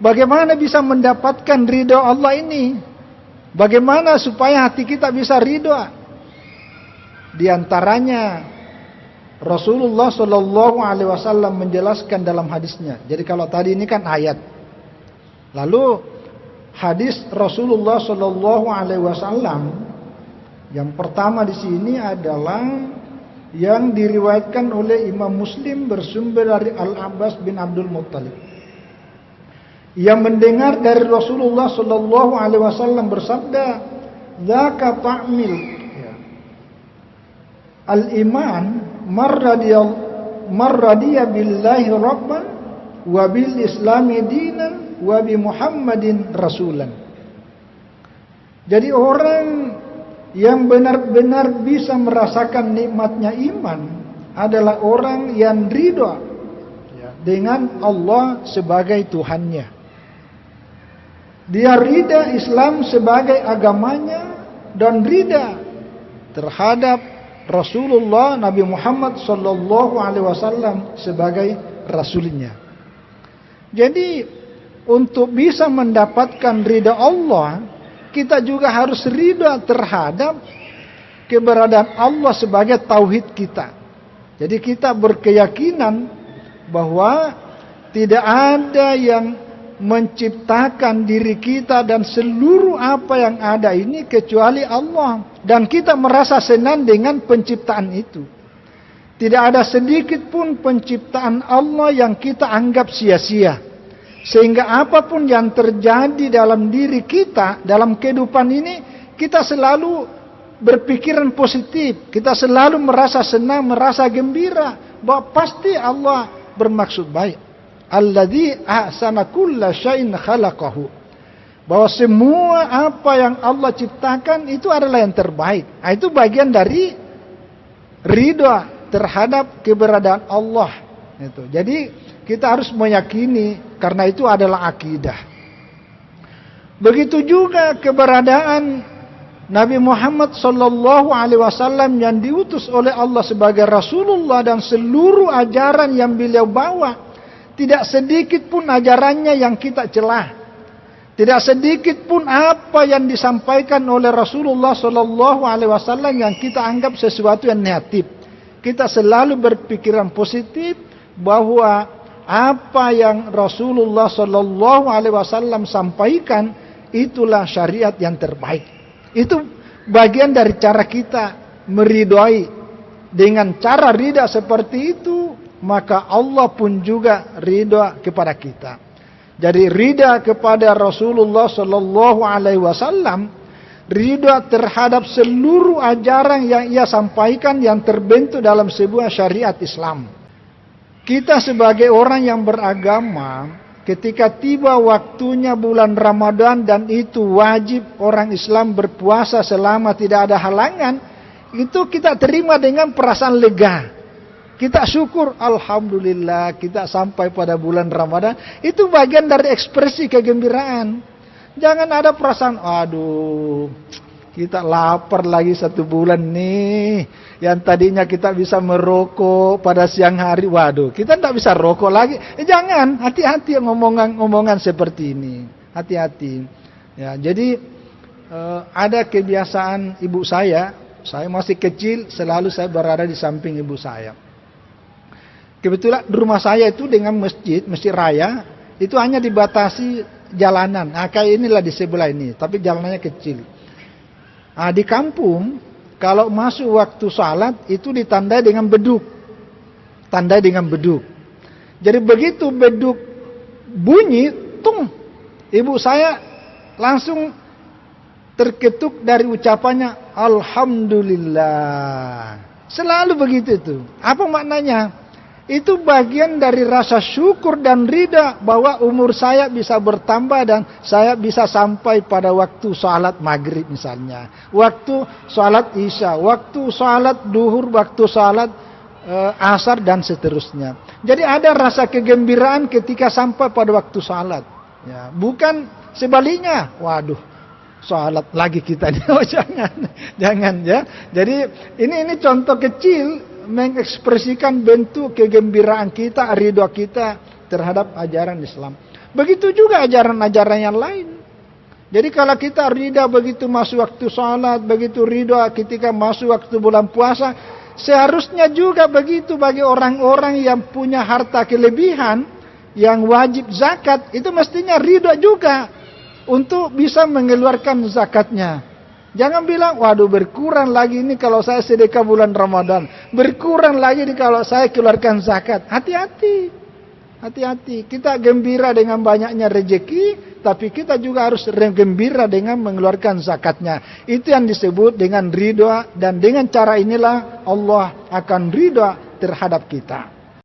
Bagaimana bisa mendapatkan ridho Allah ini? Bagaimana supaya hati kita bisa ridho? Di antaranya Rasulullah Shallallahu Alaihi Wasallam menjelaskan dalam hadisnya. Jadi kalau tadi ini kan ayat, lalu hadis Rasulullah Shallallahu Alaihi Wasallam yang pertama di sini adalah yang diriwayatkan oleh Imam Muslim bersumber dari Al-Abbas bin Abdul Muttalib, yang mendengar dari Rasulullah Shallallahu Alaihi Wasallam bersabda, "Dzaka ta'mil al-iman marradiya billahi rabban wa bil islami dinan wa bi Muhammadin rasulan." Jadi orang yang benar-benar bisa merasakan nikmatnya iman adalah orang yang ridha dengan Allah sebagai Tuhannya. Dia ridha Islam sebagai agamanya dan ridha terhadap Rasulullah Nabi Muhammad sallallahu alaihi wasallam sebagai rasulnya. Jadi untuk bisa mendapatkan ridha Allah, kita juga harus ridha terhadap keberadaan Allah sebagai tauhid kita. Jadi kita berkeyakinan bahwa tidak ada yang menciptakan diri kita dan seluruh apa yang ada ini kecuali Allah, dan kita merasa senang dengan penciptaan itu. Tidak ada sedikit pun penciptaan Allah yang kita anggap sia-sia, sehingga apapun yang terjadi dalam diri kita dalam kehidupan ini, kita selalu berpikiran positif, kita selalu merasa senang, merasa gembira bahwa pasti Allah bermaksud baik. Alladzi ahsana kulla syai'in khalaqahu, bahwa semua apa yang Allah ciptakan itu adalah yang terbaik. Nah, itu bagian dari ridha terhadap keberadaan Allah. Itu. Jadi kita harus meyakini, karena itu adalah akidah. Begitu juga keberadaan Nabi Muhammad sallallahu alaihi wasallam yang diutus oleh Allah sebagai Rasulullah, dan seluruh ajaran yang beliau bawa, tidak sedikit pun ajarannya yang kita celah. Tidak sedikit pun apa yang disampaikan oleh Rasulullah sallallahu alaihi wasallam yang kita anggap sesuatu yang negatif. Kita selalu berpikiran positif bahwa apa yang Rasulullah sallallahu alaihi wasallam sampaikan itulah syariat yang terbaik. Itu bagian dari cara kita meridhai. Dengan cara ridha seperti itu, maka Allah pun juga ridha kepada kita. Jadi ridha kepada Rasulullah sallallahu alaihi wasallam, ridha terhadap seluruh ajaran yang ia sampaikan yang terbentuk dalam sebuah syariat Islam. Kita sebagai orang yang beragama, ketika tiba waktunya bulan Ramadan dan itu wajib orang Islam berpuasa selama tidak ada halangan, itu kita terima dengan perasaan lega. Kita syukur, alhamdulillah kita sampai pada bulan Ramadan. Itu bagian dari ekspresi kegembiraan. Jangan ada perasaan, aduh, kita lapar lagi 1 bulan nih. Yang tadinya kita bisa merokok pada siang hari, waduh, kita tidak bisa rokok lagi. Jangan, hati-hati ngomongan seperti ini. Hati-hati. Ya, jadi ada kebiasaan ibu saya masih kecil, selalu saya berada di samping ibu saya. Kebetulan di rumah saya itu dengan masjid raya, itu hanya dibatasi jalanan. Nah, kayak inilah di sebelah ini, tapi jalanannya kecil. Nah, di kampung, kalau masuk waktu salat, itu ditandai dengan beduk. Tandai dengan beduk. Jadi begitu beduk bunyi, tung, ibu saya langsung terketuk dari ucapannya, alhamdulillah. Selalu begitu itu. Apa maknanya? Itu bagian dari rasa syukur dan ridha bahwa umur saya bisa bertambah dan saya bisa sampai pada waktu salat maghrib misalnya, waktu salat isya, waktu salat duhur, waktu salat asar dan seterusnya. Jadi ada rasa kegembiraan ketika sampai pada waktu salat. Ya, bukan sebaliknya. Waduh, salat lagi kita nih. Oh, jangan ya. Jadi ini contoh kecil mengekspresikan bentuk kegembiraan kita, ridha kita terhadap ajaran Islam. Begitu juga ajaran-ajaran yang lain. Jadi kalau kita ridha begitu masuk waktu salat, begitu ridha ketika masuk waktu bulan puasa, seharusnya juga begitu bagi orang-orang yang punya harta kelebihan, yang wajib zakat, itu mestinya ridha juga untuk bisa mengeluarkan zakatnya. Jangan bilang, waduh berkurang lagi ini kalau saya sedekah bulan Ramadan, berkurang lagi ini kalau saya keluarkan zakat. Hati-hati, hati-hati. Kita gembira dengan banyaknya rezeki, tapi kita juga harus gembira dengan mengeluarkan zakatnya. Itu yang disebut dengan ridha, dan dengan cara inilah Allah akan ridha terhadap kita.